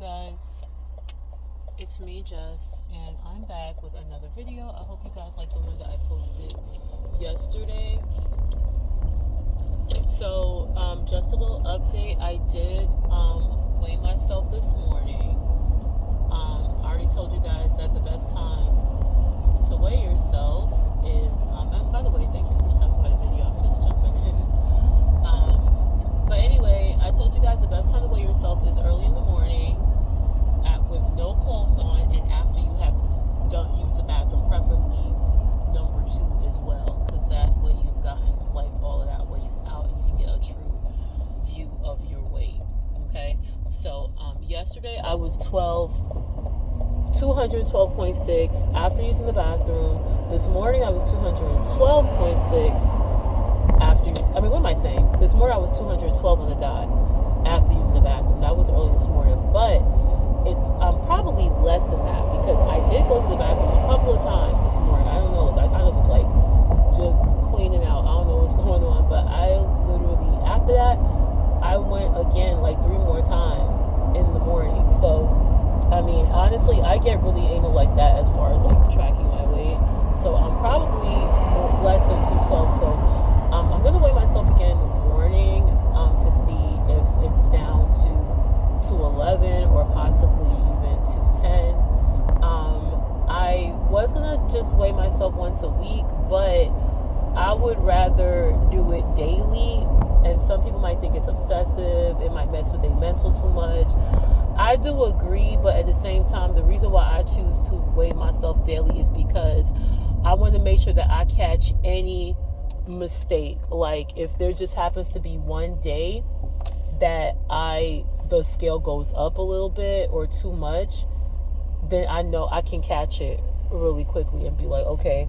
guys, it's me Jess, and I'm back with another video. I hope you guys like the one that I posted yesterday. So just a little update. I did weigh myself this morning. I already told you guys that the best time to weigh yourself is and by the way, thank you for stopping by the video. I'm just jumping in. But anyway, I told you guys the best time to weigh yourself is early in the morning with no clothes on, and after you have used the bathroom, preferably number 2 as well, because that way you've gotten like all of that waste out and you can get a true view of your weight. Okay, so yesterday I was 212.6 after using the bathroom. This morning I was 212.6 after, what am I saying? This morning I was 212 on the dot after using the bathroom. That was early this morning, but I'm probably less than that because I did go to the bathroom a couple of times this morning. I don't know, I kind of was like just cleaning out. I don't know what's going on, but I literally, after that, I went again like 3 more times in the morning. So, honestly, I get really anal like that as far as like tracking my weight. So I'm probably less than 212. So I'm going to weigh myself again in the morning to see if it's down to 211 or possibly even 210. I was going to just weigh myself once a week, but I would rather do it daily. And some people might think it's obsessive. It might mess with their mental too much. I do agree, but at the same time, the reason why I choose to weigh myself daily is because I want to make sure that I catch any mistake. Like if there just happens to be one day that the scale goes up a little bit or too much, then I know I can catch it really quickly and be like, okay,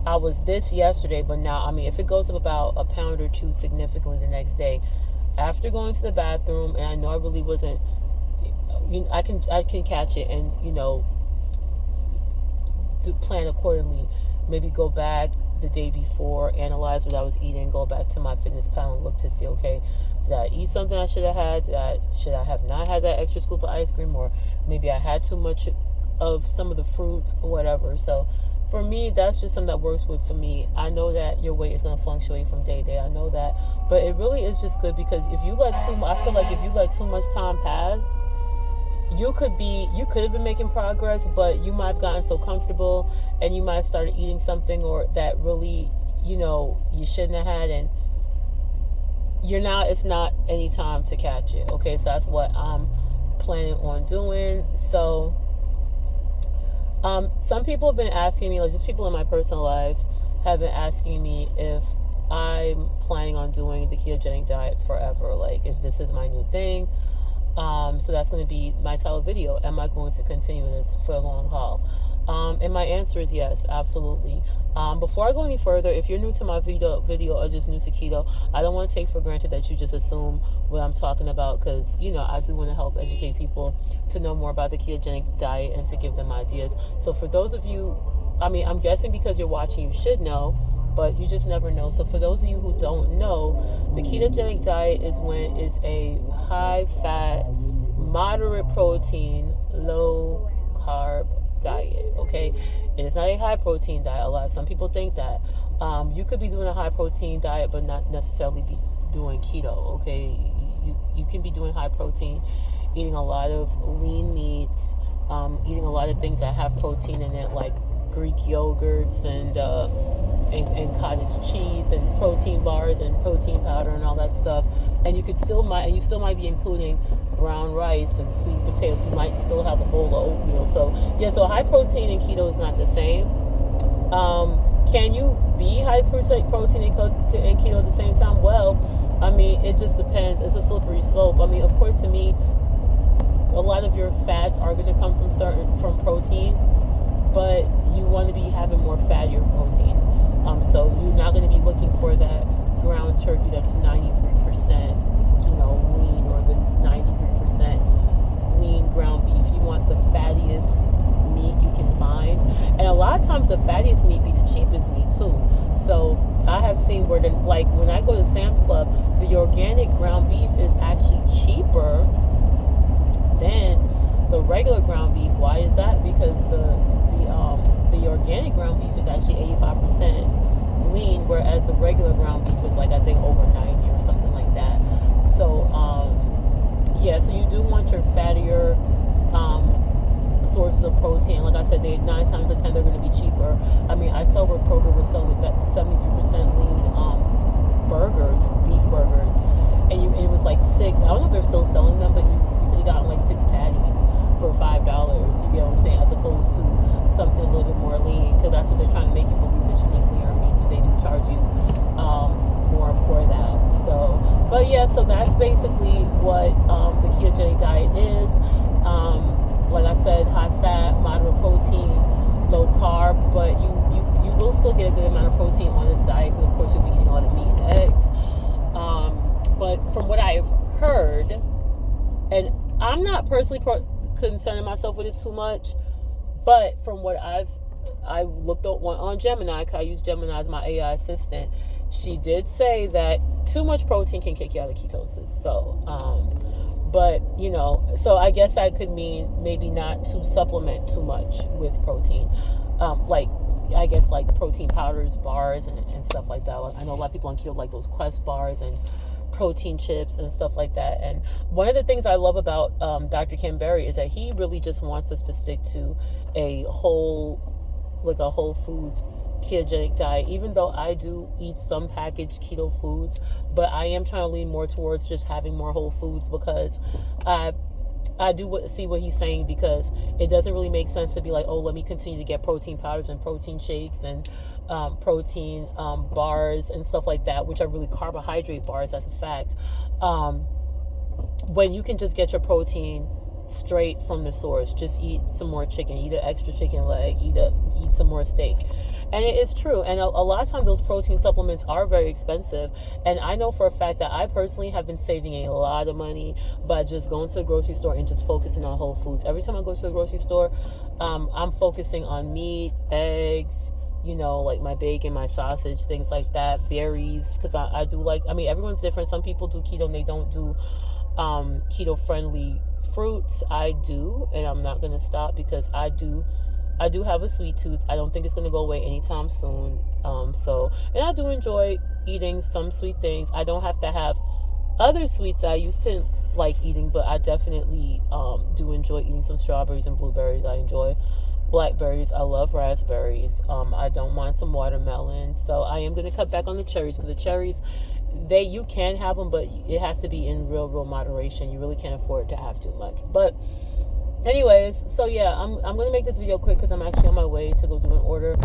I was this yesterday, but now, if it goes up about a pound or 2 significantly the next day, after going to the bathroom, and I know I really wasn't, I can catch it and, plan accordingly. Maybe go back the day before, analyze what I was eating, go back to my fitness pal and look to see, okay, did I eat something I should have had? Should I have not had that extra scoop of ice cream? Or maybe I had too much of some of the fruits or whatever. So for me, that's just something that works for me. I know that your weight is going to fluctuate from day to day. I know that. But it really is just good because I feel like if you let too much time pass, you could have been making progress, but you might have gotten so comfortable and you might have started eating something or that really, you shouldn't have had, and it's not any time to catch it. Okay, so that's what I'm planning on doing. So some people have been asking me, like just people in my personal life have been asking me if I'm planning on doing the ketogenic diet forever, like if this is my new thing. So that's going to be my title video. Am I going to continue this for a long haul? And my answer is yes, absolutely. Before I go any further, if you're new to my video or just new to keto, I don't want to take for granted that you just assume what I'm talking about, because I do want to help educate people to know more about the ketogenic diet and to give them ideas. So for those of you, I'm guessing because you're watching you should know, but you just never know. So for those of you who don't know, the ketogenic diet is a high fat, moderate protein, low carb diet. Okay, it is not a high protein diet. Some people think that you could be doing a high protein diet but not necessarily be doing keto. Okay, you can be doing high protein, eating a lot of lean meats, eating a lot of things that have protein in it, like Greek yogurts and cottage cheese and protein bars and protein powder and all that stuff. And you still might be including brown rice and sweet potatoes. You might still have a bowl of oatmeal. So high protein and keto is not the same. Can you be high protein and keto at the same time? Well, it just depends. It's a slippery slope. Of course, to me, a lot of your fats are going to come from protein, but you want to be having more fattier protein. So you're not going to be looking for that ground turkey that's 93%, lean, or the 93% lean ground beef. You want the fattiest meat you can find. And a lot of times the fattiest meat be the cheapest meat too. So I have seen where when I go to Sam's Club, the organic ground beef is actually cheaper than the regular ground beef. Why is that? Because the organic ground beef is actually 85% lean, whereas the regular ground beef is like, I think, over 90 or something like that. So yeah, so you do want your fattier sources of protein. Like I said, 9 times out of 10 they're going to be cheaper. I mean, I saw where Kroger was selling that 73% lean burgers, beef burgers, and it was like six. I don't know if they're still selling them, but you could have gotten like 6 patties for $5. You get what I'm saying? As opposed to something a little bit more lean, because that's what they're trying to make you believe, that you need leaner meats, and they do charge you more for that. So, but yeah, so that's basically what the ketogenic diet is. Like I said, high fat, moderate protein, low carb, but you will still get a good amount of protein on this diet, because of course you'll be eating a lot of meat and eggs. But from what I've heard, and I'm not personally concerning myself with this too much, but from what I looked up on Gemini, because I use Gemini as my AI assistant, she did say that too much protein can kick you out of ketosis. So, but, you know, so I guess that could mean maybe not to supplement too much with protein. Like, I guess like protein powders, bars, and stuff like that. I know a lot of people on keto like those Quest bars and protein chips and stuff like that. And one of the things I love about Dr. Ken Berry is that he really just wants us to stick to a whole foods ketogenic diet, even though I do eat some packaged keto foods, but I am trying to lean more towards just having more whole foods, because I do see what he's saying, because it doesn't really make sense to be like, oh, let me continue to get protein powders and protein shakes and protein bars and stuff like that, which are really carbohydrate bars, that's a fact, when you can just get your protein straight from the source. Just eat some more chicken, eat an extra chicken leg, eat some more steak. And it is true. And a lot of times those protein supplements are very expensive. And I know for a fact that I personally have been saving a lot of money by just going to the grocery store and just focusing on whole foods. Every time I go to the grocery store, I'm focusing on meat, eggs, you know, like my bacon, my sausage, things like that, berries, because I do like, I mean, everyone's different. Some people do keto and they don't do keto friendly fruits. I do, and I'm not going to stop, because I do have a sweet tooth. I don't think it's going to go away anytime soon. And I do enjoy eating some sweet things. I don't have to have other sweets I used to like eating, but I definitely do enjoy eating some strawberries and blueberries. I enjoy blackberries. I love raspberries. I don't mind some watermelon. So I am going to cut back on the cherries, because the cherries, you can have them, but it has to be in real moderation. You really can't afford to have too much. But anyways, so yeah, I'm going to make this video quick, because I'm actually on my way to go do an order,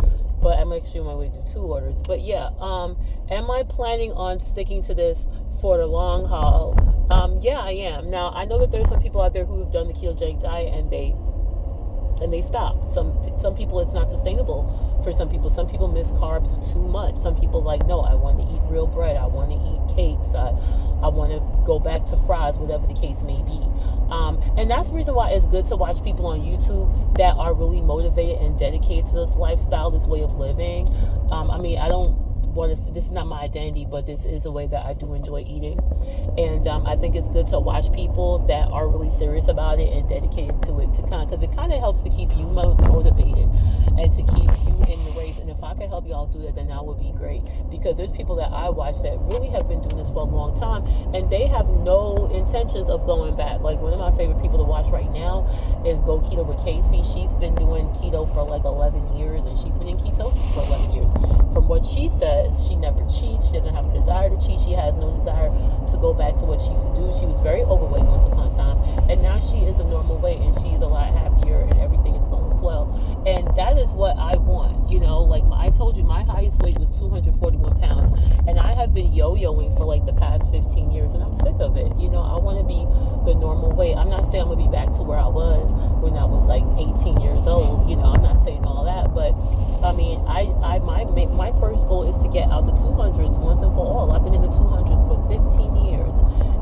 but I'm actually on my way to do 2 orders. But yeah, am I planning on sticking to this for the long haul? Yeah, I am. Now, I know that there's some people out there who have done the ketogenic diet and they stop. Some people, it's not sustainable for some people. Some people miss carbs too much. Some people like, no, I want to eat real bread. I want to eat cakes. I want to go back to fries, whatever the case may be. And that's the reason why it's good to watch people on YouTube that are really motivated and dedicated to this lifestyle, this way of living. I mean, I don't want to, this is not my identity, but this is a way that I do enjoy eating. And I think it's good to watch people that are really serious about it and dedicated to it, because it kind of helps to keep you motivated and to keep you in the race. And if I can help y'all do that, then that would be great, because there's people that I watch that really have been doing this for a long time, and they have no intentions of going back. Like, one of my favorite people to watch right now is Go Keto with Casey. She's been doing keto for like 11 years, and she's been in ketosis for 11 years. From what she says, she never cheats. She doesn't have a desire to cheat. She has no desire to go back to what she used to do. She was very overweight once upon a time, and now she is a normal weight, and she's a lot happier, and everything is going swell. And that is what I want. You know, like I told you, my highest weight was 241 pounds, and I have been yo-yoing for like the past 15 years, and I'm sick of it. You know, I want to be the normal weight. I'm not saying I'm going to be back to where I was when I was like 18 years old. You know, I'm not saying all that, but I mean, my first goal is to get out the 200s once and for all. I've been in the 200s for 15 years,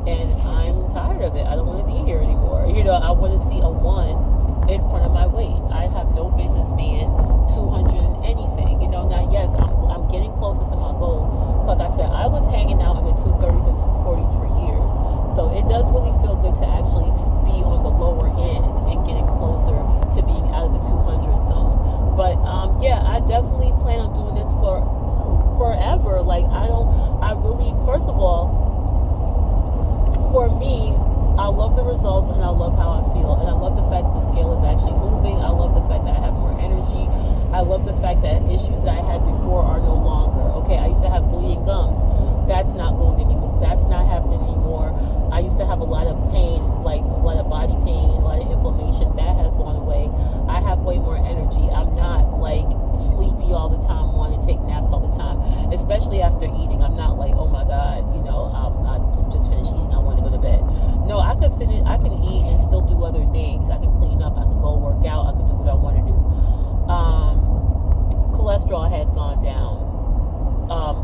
and I'm tired of it. I don't want to be here anymore. You know, I want to see a 1 in front of my weight. I have no business being 200 and anything. You know, now, yes, I'm getting closer to my goal. Like I said, I was hanging out in the 230s and 240s for years. So it does really feel good to actually be on the lower me, I love the results and I love how I feel. And I love the fact that the scale is actually moving. I love the fact that I have more energy. I love the fact that issues that I had before are no longer. Okay, I used to have bleeding gums. That's not going anymore. That's not happening anymore. I used to have a lot of pain, like a lot of body pain, a lot of inflammation. That has gone away. I have way more energy. I'm not like sleepy all the time, want to take naps all the time, especially after eating. I'm not like, oh my God, I just finished eating, I want to go to bed. No, I can eat and still do other things. I can clean up, I can go work out, I can do what I want to do. Cholesterol has gone down.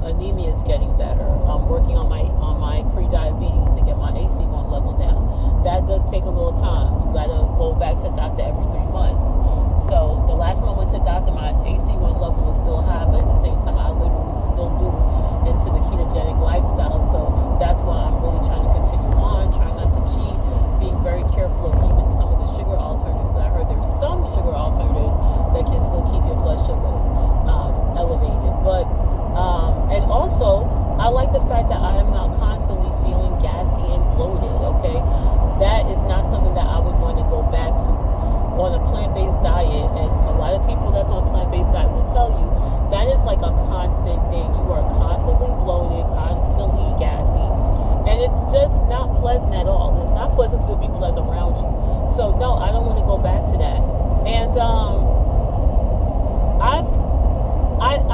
Anemia is getting better. I'm working on my pre-diabetes to get my AC1 level down. That does take a little time. You gotta go back to the doctor every 3 months. So the last time I went to the doctor, my AC1 level was still high, but at the same time, I literally was still new into the ketogenic lifestyle. So that's why I'm really trying to continue on, trying not to cheat, being very careful of even some of the sugar alternatives, because I heard there's some sugar alternatives that can still keep your blood sugar elevated. But and also, I like the fact that I am not constantly feeling gassy and bloated. Okay, that is not something that I would want to go back to on a plant-based diet. And a lot of people that's on a plant-based diet will tell you that is like a constant thing. You are constantly bloated, constantly gassy, and it's just not pleasant at all. It's not pleasant to the people that's around you. So no, I don't want to go back to that. And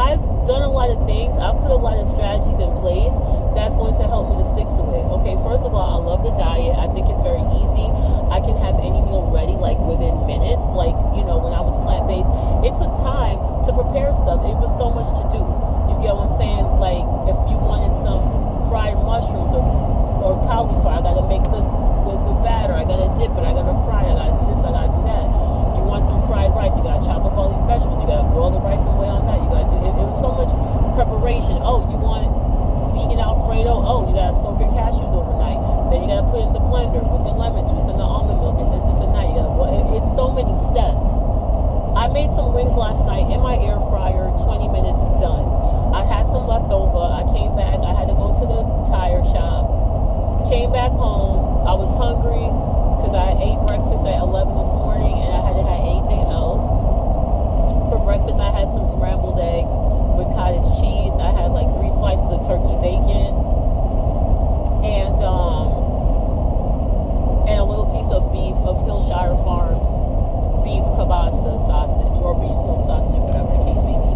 I've done a lot of things. I've put a lot of strategies in place that's going to help me to stick to it. Okay, first of all, I love the diet. I think it's very easy. I can have any meal ready like within minutes. Like, when I was plant-based, it took time to prepare stuff. It was so much to do. You get what I'm saying? Like, if you wanted some fried mushrooms or cauliflower, I gotta make the batter, I gotta dip it, I gotta fry it, I gotta do this, I gotta do that. You want some fried rice, you gotta chop up all these vegetables, you gotta boil the rice and weigh on that, you gotta do it. It was so much preparation. Oh, you want vegan Alfredo? Oh, you gotta soak your cashews overnight. Then you gotta put it in the blender with the lemon juice and the almond milk and this and that. It's so many steps. I made some wings last night in my air fryer, 20 minutes done. I had some left over. I came back. I had to go to the tire shop. Came back home. I was hungry because I ate breakfast at 11 this morning and I hadn't had anything else. For breakfast, I had some scrambled eggs with cottage cheese. I had like 3 slices of turkey bacon and a little piece of beef of Hillshire Farms beef kielbasa sausage or beef smoked sausage or whatever the case may be.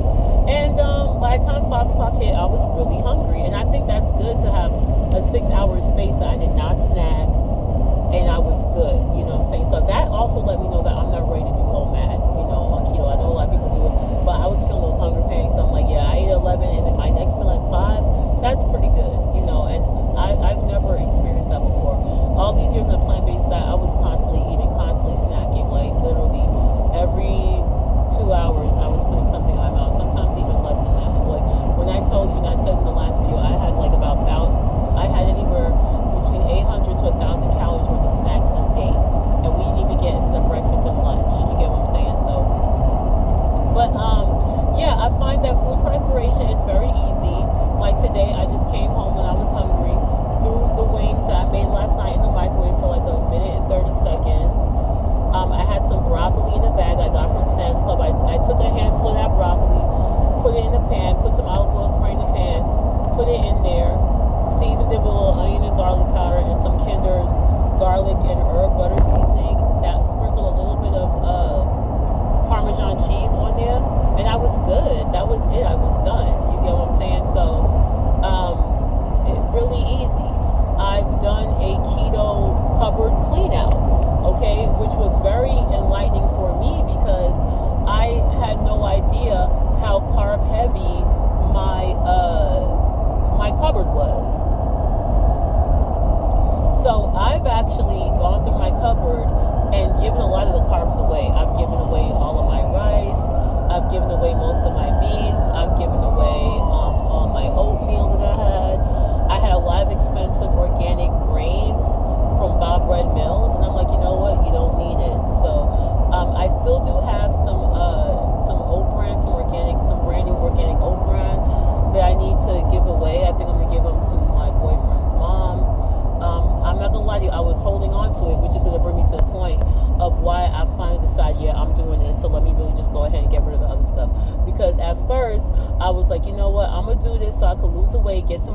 And by the time 5 o'clock hit, I was really hungry. And I think that's good to have a 6-hour space that I did not snack and I was good. You know what I'm saying? So that also let me know that I'm not ready to do OMAD, on keto. I know a lot of people do it, but I was feeling those hunger pangs. So I'm like, yeah, I ate 11 and then my next meal at 5, that's pretty good, and I've never experienced that before. All these years in a plant-based diet, I was constantly eating, constantly snacking, like literally every 2 hours I was putting something in my mouth, sometimes even less than that. Like when I told you, and I said in the last video, I had like I had anywhere between 800 to 1,000 calories worth of snacks a day, and we didn't even get into the breakfast and lunch. You get what I'm saying? So, but yeah, I find that food preparation is very easy. Like today, I just came home when I was hungry, threw the wings that I made last night in the microwave for like a minute and 30 seconds. I had some broccoli in a bag I got from Sam's Club. I took a handful of that broccoli, put it in the pan, put some olive oil spray in the pan, put it in there, seasoned it with a little onion and garlic powder and some Kinder's garlic and herb butter seasoning. That sprinkled a little bit of Parmesan cheese on there, and I was good. That was it. I was done. You get what I'm saying? So, really easy. I've done a keto cupboard clean out, okay, which was very enlightening for me because I had no idea how carb heavy my cupboard was. So I've actually gone through my cupboard and given a lot of the carbs away. I've given away all of my rice. I've given away most of my beans. I've given away all my oatmeal.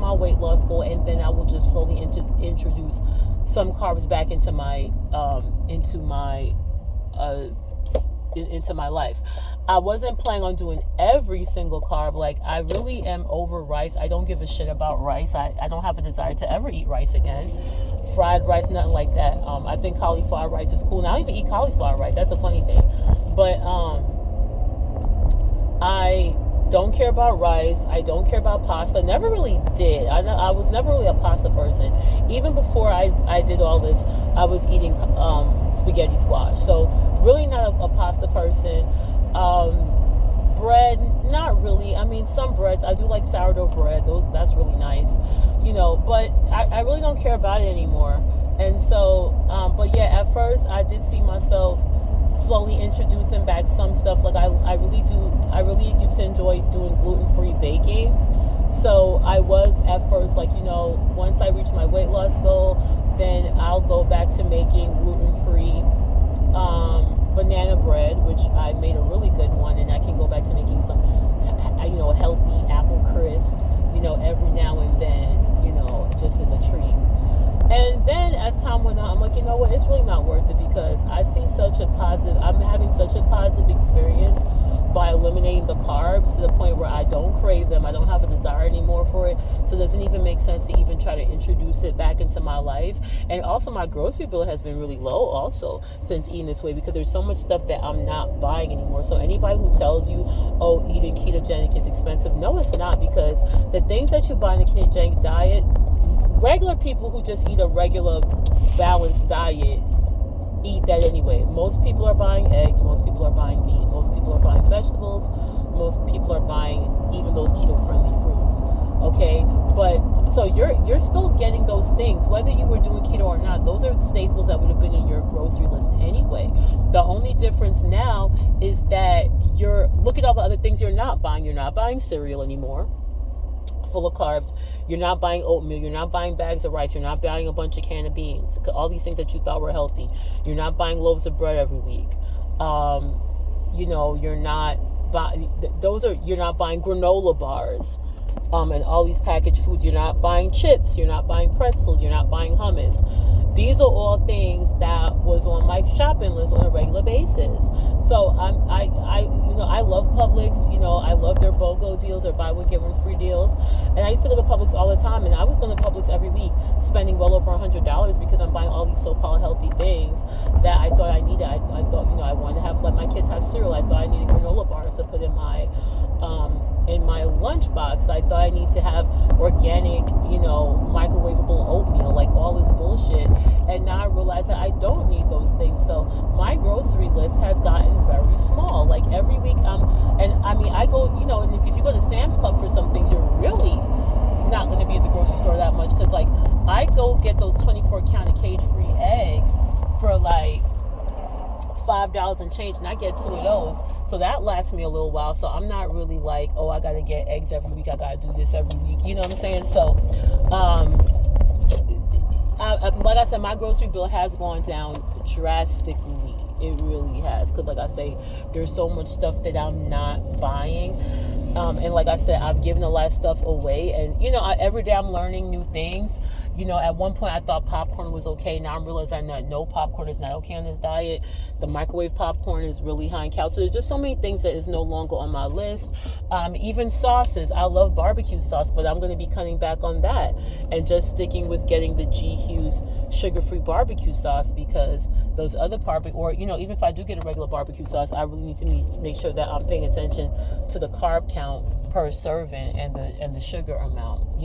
my weight loss goal, and then I will just slowly introduce some carbs back into my uh, into my life. I wasn't planning on doing every single carb. Like, I really am over rice. I don't give a shit about rice. I don't have a desire to ever eat rice again. Fried rice, nothing like that. I think cauliflower rice is cool. Now, I don't even eat cauliflower rice. That's a funny thing. But I don't care about rice. I don't care about pasta. Never really did. I was never really a pasta person. Even before I did all this, I was eating spaghetti squash. So really not a pasta person. Bread, not really. I mean, some breads. I do like sourdough bread. That's really nice. But I really don't care about it anymore. And so, but yeah, at first I did see myself slowly introducing back some stuff. Like, I really used to enjoy doing gluten-free baking. So I was at first like, once I reach my weight loss goal, then I'll go back to making gluten-free banana bread, which I made a really good one, and I can go back to making some healthy apple crisp, every now and then, just as a treat. And then as time went on, I'm like, you know what, it's really not worth it, because I'm having such a positive experience by eliminating the carbs to the point where I don't crave them. I don't have a desire anymore for it. So it doesn't even make sense to even try to introduce it back into my life. And also, my grocery bill has been really low also since eating this way, because there's so much stuff that I'm not buying anymore. So anybody who tells you, oh, eating ketogenic is expensive, no, it's not, because the things that you buy in the ketogenic diet, regular people who just eat a regular balanced diet eat that anyway. Most people are buying eggs, most people are buying meat, most people are buying vegetables, most people are buying even those keto-friendly fruits. Okay, but so you're still getting those things, whether you were doing keto or not. Those are staples that would have been in your grocery list anyway. The only difference now is that look at all the other things you're not buying. You're not buying cereal anymore, full of carbs. You're not buying oatmeal. You're not buying bags of rice. You're not buying a bunch of can of beans. All these things that you thought were healthy. You're not buying loaves of bread every week. You're not buying you're not buying granola bars, and all these packaged foods. You're not buying chips. You're not buying pretzels. You're not buying hummus. These are all things that was on my shopping list on a regular basis. So I love Publix. I love their BOGO deals, or buy one get one free deals. And I used to go to Publix all the time, and I was going to Publix every week, spending well over $100 because I'm buying all these so-called healthy things that I thought I needed. I thought I wanted to let my kids have cereal. I thought I needed granola bars to put in my lunchbox. I thought I need to have organic, microwavable oatmeal, like all this bullshit. And now I realize that I don't need those things. So my grocery list has gotten very small. Like, every week, and I mean, I go, and if you go to Sam's Club for some things, you're really not going to be at the grocery store that much, because like, I go get those 24 counted cage-free eggs for like $5 and change, and I get 2 of those. So that lasts me a little while. So I'm not really like, oh, I got to get eggs every week. I got to do this every week. You know what I'm saying? So, like I said, my grocery bill has gone down drastically. It really has. Because like I say, there's so much stuff that I'm not buying. And like I said, I've given a lot of stuff away. And, every day I'm learning new things. At one point I thought popcorn was okay. Now I'm realizing that no, popcorn is not okay on this diet. The microwave popcorn is really high in calories. So there's just so many things that is no longer on my list. Even sauces. I love barbecue sauce, but I'm going to be cutting back on that and just sticking with getting the G. Hughes sugar-free barbecue sauce, because those other even if I do get a regular barbecue sauce, I really need to make sure that I'm paying attention to the carb count per serving and the sugar amount,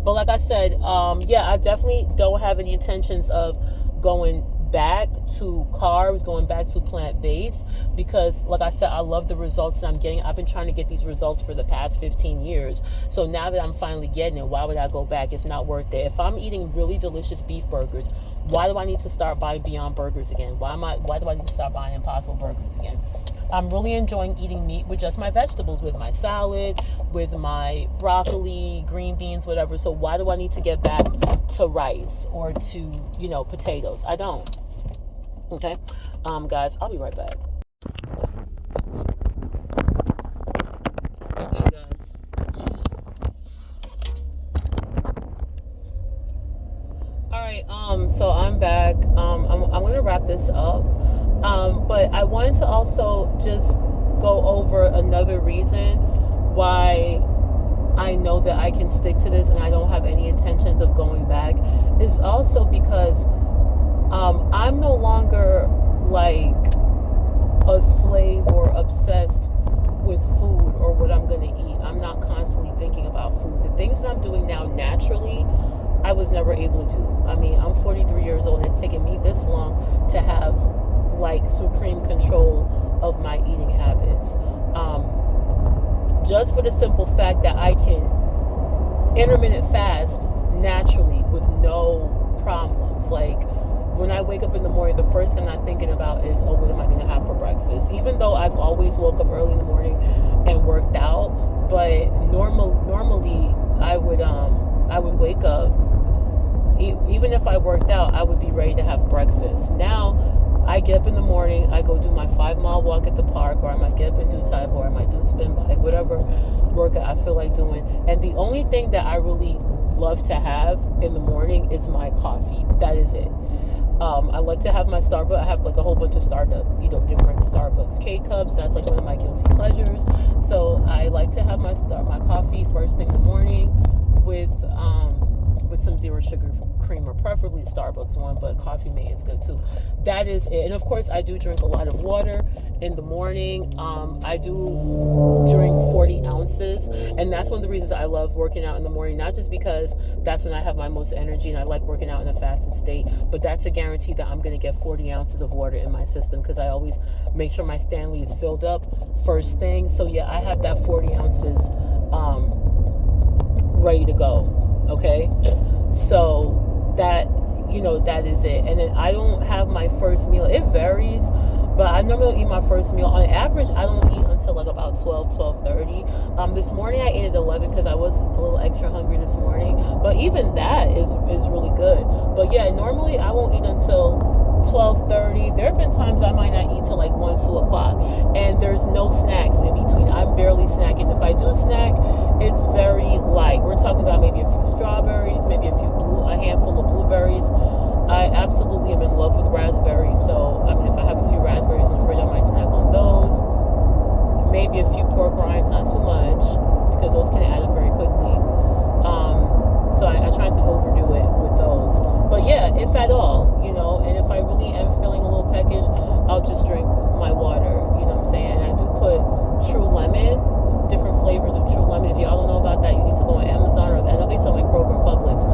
But like I said, I definitely don't have any intentions of going back to carbs, going back to plant-based, because like I said, I love the results that I'm getting. I've been trying to get these results for the past 15 years. So now that I'm finally getting it, why would I go back? It's not worth it. If I'm eating really delicious beef burgers, why do I need to start buying Beyond Burgers again? Why do I need to start buying Impossible Burgers again? I'm really enjoying eating meat with just my vegetables, with my salad, with my broccoli, green beans, whatever. So why do I need to get back to rice or to, potatoes? I don't. Okay? Guys, I'll be right back. Okay, guys. Hi, so I'm back. I'm gonna wrap this up. But I wanted to also just go over another reason why I know that I can stick to this and I don't have any intentions of going back. Is also because I'm no longer like a slave or obsessed with food or what I'm gonna eat. I'm not constantly thinking about food. The things that I'm doing now naturally, I was never able to do. I mean, I'm 43 years old and it's taken me this long to have like supreme control of my eating habits. Just for the simple fact that I can intermittent fast naturally with no problems. Like when I wake up in the morning, the first thing I'm thinking about is, oh, what am I going to have for breakfast? Even though I've always woke up early in the morning and worked out, but normally I would wake up. Even if I worked out, I would be ready to have breakfast. Now, I get up in the morning, I go do my 5-mile walk at the park, or I might get up and do Tai Chi, or I might do spin bike, whatever workout I feel like doing. And the only thing that I really love to have in the morning is my coffee. That is it. I like to have my Starbucks. I have like a whole bunch of different Starbucks K-Cups. That's like one of my guilty pleasures. So I like to have my coffee first thing in the morning with some zero sugar creamer, preferably the Starbucks one, but Coffee Mate is good too. That is it. And of course, I do drink a lot of water in the morning. I do drink 40 ounces, and that's one of the reasons I love working out in the morning, not just because that's when I have my most energy and I like working out in a fasted state, but that's a guarantee that I'm going to get 40 ounces of water in my system because I always make sure my Stanley is filled up first thing. So yeah, I have that 40 ounces ready to go. Okay, so that is it. And then I don't have my first meal. It varies, but I normally eat my first meal. On average, I don't eat until like about 12:30. This morning I ate at 11 because I was a little extra hungry this morning. But even that is really good. But yeah, normally I won't eat until 12:30. There have been times I might not eat till like 1, 2 o'clock, and there's no snacks in between. I'm barely snacking. If I do snack, it's very light. We're talking about maybe a few strawberries, maybe a handful of blueberries. I absolutely am in love with raspberries, so I mean, if I have a few raspberries in the fridge, I might snack on those. Maybe a few pork rinds, not too much, because those can add up very quickly. So I try to overdo it with those. But yeah, if at all, and if I really am feeling a little peckish, I'll just drink my water, you know what I'm saying? I do put True Lemon, different flavors of True Lemon. If y'all don't know about that, you need to go on Amazon, or I know they sell like Kroger and Publix.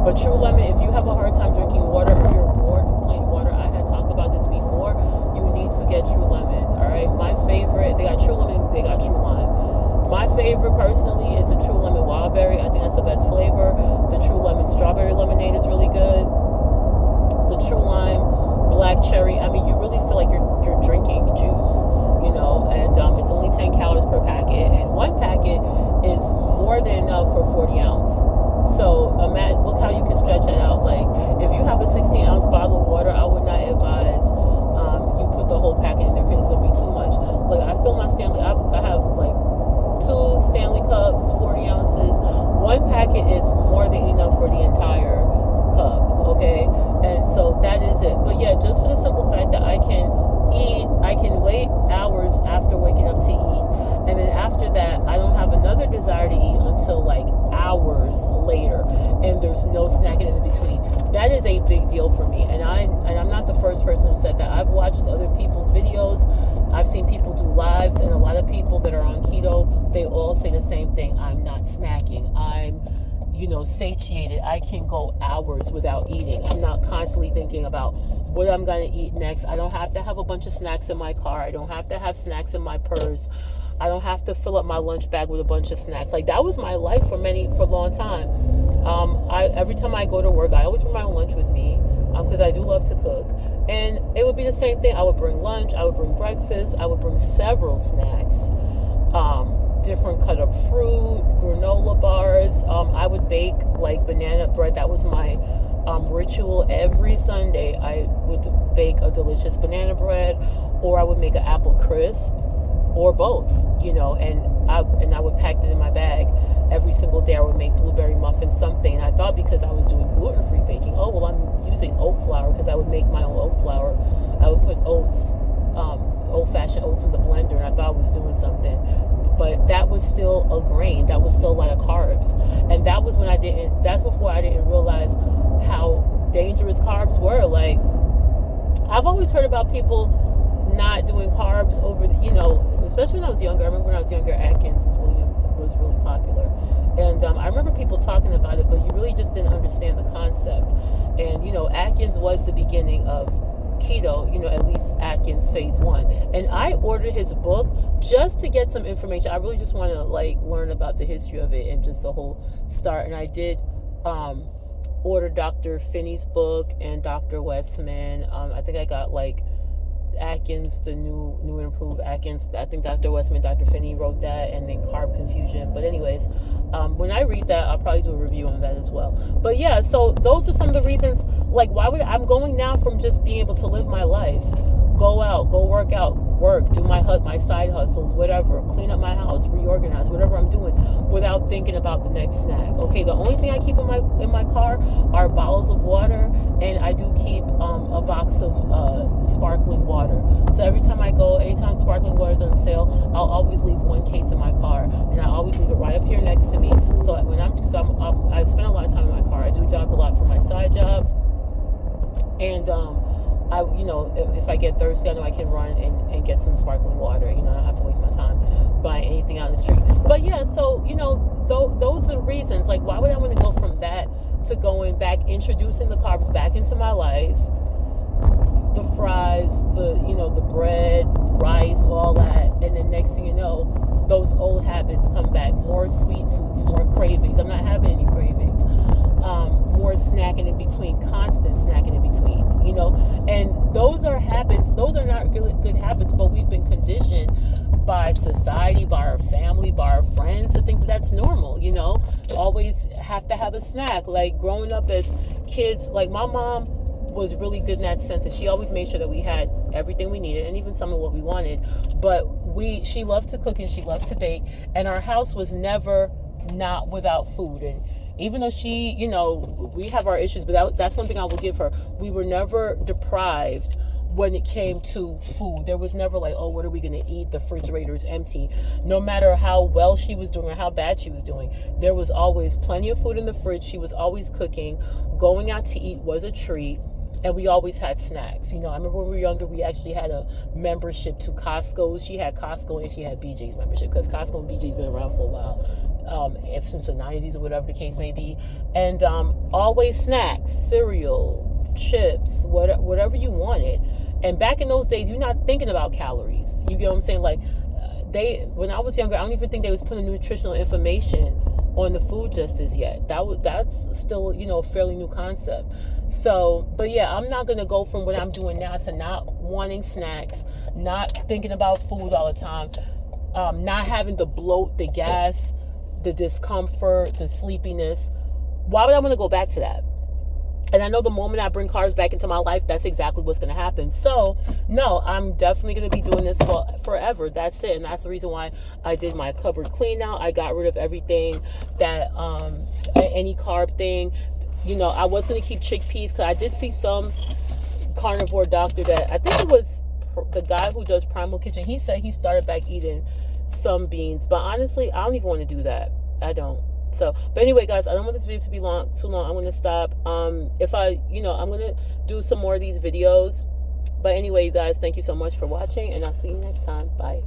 But True Lemon, if you have a hard time drinking water or you're bored with plain water, I had talked about this before, you need to get True Lemon, all right? My favorite, they got True Lemon, they got True Lime. My favorite personally is the True Lemon Wild Berry. I think that's the best flavor. The True Lemon Strawberry Lemonade is really good. The True Lime Black Cherry, I mean, you really feel like you're drinking juice, and it's only 10 calories per packet, and one packet is more than enough for 40 ounce. So look how you can stretch that out. Like if you have a 16-ounce bottle of water, I would not advise you put the whole packet in there because it's gonna be too much. Like I fill my Stanley. I have like 2 Stanley cups, 40 ounces. One packet is more than enough for the entire cup. Okay, and so that is it. But yeah, just for the simple fact that I can wait hours after waking up to eat, and then after that I don't have another desire to eat until like hours later, and there's no snacking in between. That is a big deal for me, and I'm not the first person who said that. I've watched other people's videos, I've seen people do lives, and a lot of people that are on keto, they all say the same thing. I'm not snacking. I'm satiated. I can go hours without eating. I'm not constantly thinking about what I'm going to eat next. I don't have to have a bunch of snacks in my car. I don't have to have snacks in my purse. I don't have to fill up my lunch bag with a bunch of snacks. Like that was my life for a long time. Every time I go to work, I always bring my own lunch with me because I do love to cook. And it would be the same thing. I would bring lunch. I would bring breakfast. I would bring several snacks. Different cut up fruit, granola bars. I would bake like banana bread. That was my ritual. Every Sunday I would bake a delicious banana bread, or I would make an apple crisp, or both, and I would pack it in my bag. Every single day I would make blueberry muffins, something. And I thought because I was doing gluten-free baking, oh well, I'm using oat flour because I would make my own oat flour. I would put oats, old-fashioned oats in the blender, and I thought I was doing something. But that was still a grain. That was still a lot of carbs. And that was when that's before I didn't realize how dangerous carbs were. Like, I've always heard about people not doing carbs over, especially when I was younger. I remember when I was younger, Atkins was really popular. And I remember people talking about it, but you really just didn't understand the concept. And, Atkins was the beginning of keto, at least Atkins phase 1. And I ordered his book just to get some information. I really just want to learn about the history of it and just the whole start. And I did order Dr. Finney's book and Dr. Westman. I think I got Atkins, the new and improved Atkins. I think Dr. Westman, Dr. Finney wrote that, and then Carb Confusion. But anyways, when I read that, I'll probably do a review on that as well. But yeah, so those are some of the reasons. Why would I'm going now from just being able to live my life, go out, go work out, work, do my side hustles, whatever, clean up my house, reorganize, whatever I'm doing, without thinking about the next snack. Okay, the only thing I keep in my car are bottles of water, and I do keep a box of sparkling water. So anytime sparkling water is on sale, I'll always leave one case in my car, and I always leave it right up here next to me. So because I spend a lot of time in my car. I do drive a lot for my side job, and if I get thirsty, I know I can run and get some sparkling water. I don't have to waste my time buying anything out in the street. But yeah, so those are the reasons. Why would I want to go from that to going back, introducing the carbs back into my life, the fries, the bread, rice, all that, and then next thing you know, those old habits come back. More sweet tooths, more cravings. I'm not having any cravings. More snacking in between, constant snacking in between, and those are habits. Those are not really good habits, but we've been conditioned by society, by our family, by our friends to think that that's normal, always have to have a snack. Growing up as kids, my mom was really good in that sense, and she always made sure that we had everything we needed and even some of what we wanted. But she loved to cook and she loved to bake, and our house was never not without food. And even though she, we have our issues, but that's one thing I will give her. We were never deprived when it came to food. There was never what are we going to eat? The refrigerator's empty. No matter how well she was doing or how bad she was doing, there was always plenty of food in the fridge. She was always cooking. Going out to eat was a treat. And we always had snacks. I remember when we were younger, we actually had a membership to Costco. She had Costco and she had BJ's membership, because Costco and BJ's been around for a while, since the 90s or whatever the case may be. And always snacks, cereal, chips, whatever you wanted. And back in those days, you're not thinking about calories. You get what I'm saying? When I was younger, I don't even think they was putting nutritional information on the food just as yet. That's still, a fairly new concept. So, but yeah, I'm not going to go from what I'm doing now to not wanting snacks, not thinking about food all the time, not having the bloat, the gas, the discomfort, the sleepiness. Why would I want to go back to that? And I know the moment I bring carbs back into my life, that's exactly what's going to happen. So, no, I'm definitely going to be doing this forever. That's it. And that's the reason why I did my cupboard clean out. I got rid of everything that, any carb thing. I was going to keep chickpeas, because I did see some carnivore doctor that, I think it was the guy who does Primal Kitchen. He said he started back eating some beans. But honestly, I don't even want to do that. I don't. So, but anyway, guys, I don't want this video to be too long. I'm going to stop. I'm going to do some more of these videos. But anyway, you guys, thank you so much for watching, and I'll see you next time. Bye.